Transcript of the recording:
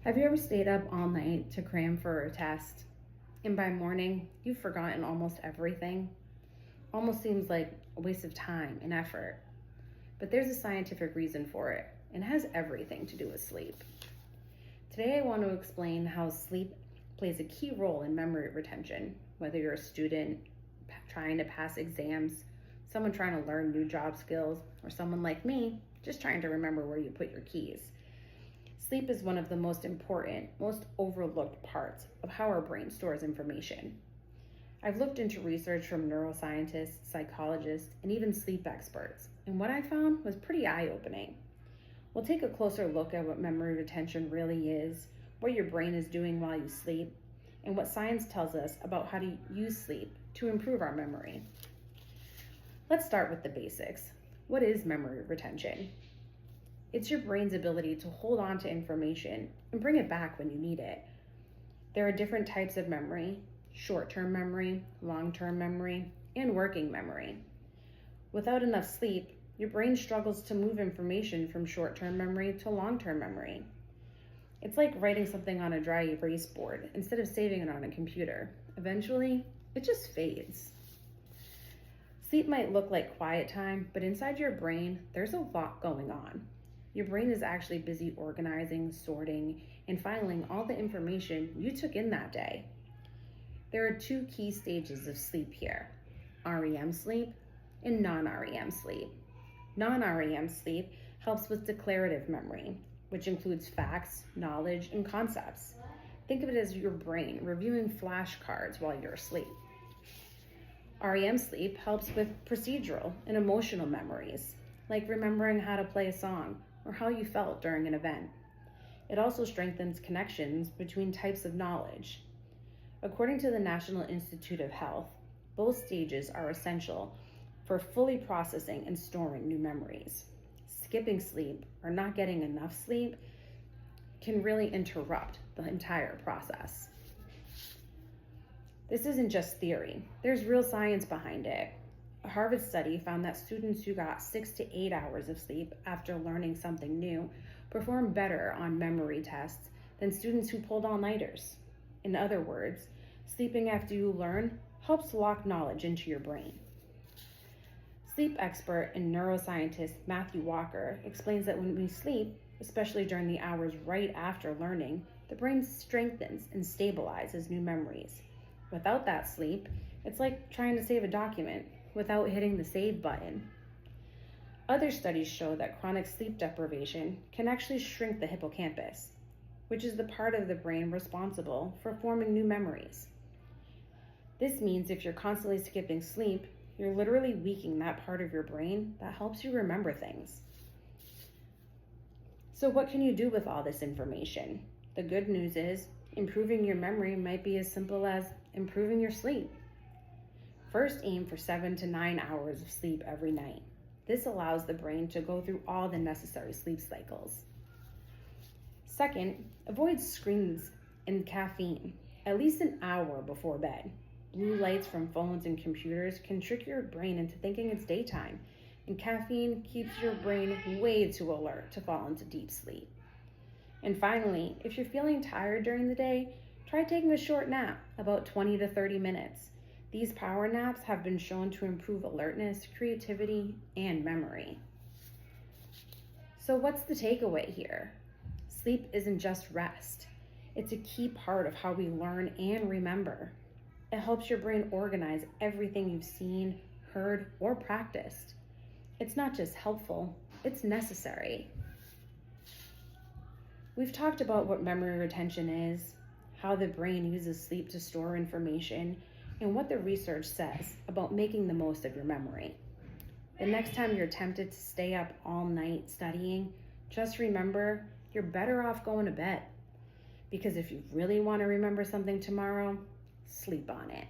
Have you ever stayed up all night to cram for a test, and by morning, you've forgotten almost everything? Almost seems like a waste of time and effort. But there's a scientific reason for it, and it has everything to do with sleep. Today, I want to explain how sleep plays a key role in memory retention, whether you're a student trying to pass exams, someone trying to learn new job skills, or someone like me just trying to remember where you put your keys. Sleep is one of the most important, most overlooked parts of how our brain stores information. I've looked into research from neuroscientists, psychologists, and even sleep experts, and what I found was pretty eye-opening. We'll take a closer look at what memory retention really is, what your brain is doing while you sleep, and what science tells us about how to use sleep to improve our memory. Let's start with the basics. What is memory retention? It's your brain's ability to hold on to information and bring it back when you need it. There are different types of memory: short-term memory, long-term memory, and working memory. Without enough sleep, your brain struggles to move information from short-term memory to long-term memory. It's like writing something on a dry erase board instead of saving it on a computer. Eventually, it just fades. Sleep might look like quiet time, but inside your brain, there's a lot going on. Your brain is actually busy organizing, sorting, and filing all the information you took in that day. There are two key stages of sleep here: REM sleep and non-REM sleep. Non-REM sleep helps with declarative memory, which includes facts, knowledge, and concepts. Think of it as your brain reviewing flashcards while you're asleep. REM sleep helps with procedural and emotional memories, like remembering how to play a song or how you felt during an event. It also strengthens connections between types of knowledge. According to the National Institute of Health, both stages are essential for fully processing and storing new memories. Skipping sleep or not getting enough sleep can really interrupt the entire process. This isn't just theory. There's real science behind it. A Harvard study found that students who got 6 to 8 hours of sleep after learning something new performed better on memory tests than students who pulled all-nighters. In other words, sleeping after you learn helps lock knowledge into your brain. Sleep expert and neuroscientist Matthew Walker explains that when we sleep, especially during the hours right after learning, the brain strengthens and stabilizes new memories. Without that sleep, it's like trying to save a document without hitting the save button. Other studies show that chronic sleep deprivation can actually shrink the hippocampus, which is the part of the brain responsible for forming new memories. This means if you're constantly skipping sleep, you're literally weakening that part of your brain that helps you remember things. So what can you do with all this information? The good news is, improving your memory might be as simple as improving your sleep. First, aim for 7 to 9 hours of sleep every night. This allows the brain to go through all the necessary sleep cycles. Second, avoid screens and caffeine at least an hour before bed. Blue lights from phones and computers can trick your brain into thinking it's daytime, and caffeine keeps your brain way too alert to fall into deep sleep. And finally, if you're feeling tired during the day, try taking a short nap, about 20 to 30 minutes. These power naps have been shown to improve alertness, creativity, and memory. So what's the takeaway here? Sleep isn't just rest. It's a key part of how we learn and remember. It helps your brain organize everything you've seen, heard, or practiced. It's not just helpful, it's necessary. We've talked about what memory retention is, how the brain uses sleep to store information, and what the research says about making the most of your memory. The next time you're tempted to stay up all night studying, just remember you're better off going to bed. Because if you really want to remember something tomorrow, sleep on it.